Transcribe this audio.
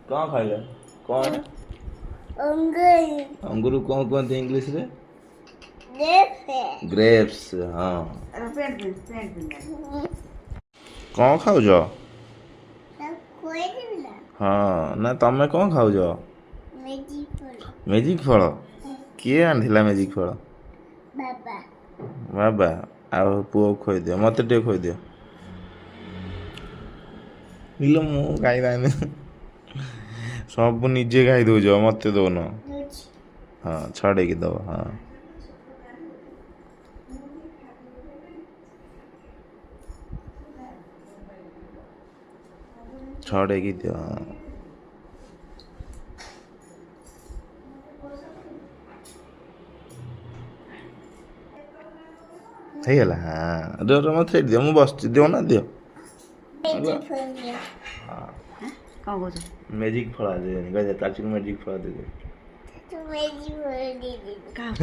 कौन खाइल कौन अंगूर अंगूर कौन कहते इंग्लिश रे देखे ग्रेप्स हाँ पेंट पेंट कौन खाऊ जो सब कोई नहीं हाँ ना तमें कौन खाऊ जो मेजी फल मैजिक फल किए आनिथिला मैजिक फल बाबा बाबा ଆଉ ପୁଅ ଖୋଇଦିଅ ମୋତେ ଟିକେ ଖୋଇଦିଅ ଇଲୋ ମୁଁ ଖାଇବାନି ସବୁ ନିଜେ ଖାଇ ଦଉଛ ମୋତେ ଦଉନ दूध ହଁ ଛଡ଼େଇକି ଦବ ହଁ ଛଡ଼େଇକି ଦିଅ ହଁ ହେଇଗଲା ହଁ ରୁହ ରୁହ ମୋତେ ଦିଅ ମୁଁ ବସିଛି ଦିଅ ନା ଦିଅ मेजी फल दिया कौन कौन मैजिक फड़ा दे गजा ताची को मैजिक फड़ा दे तो मेजी फल दे दे कहाँ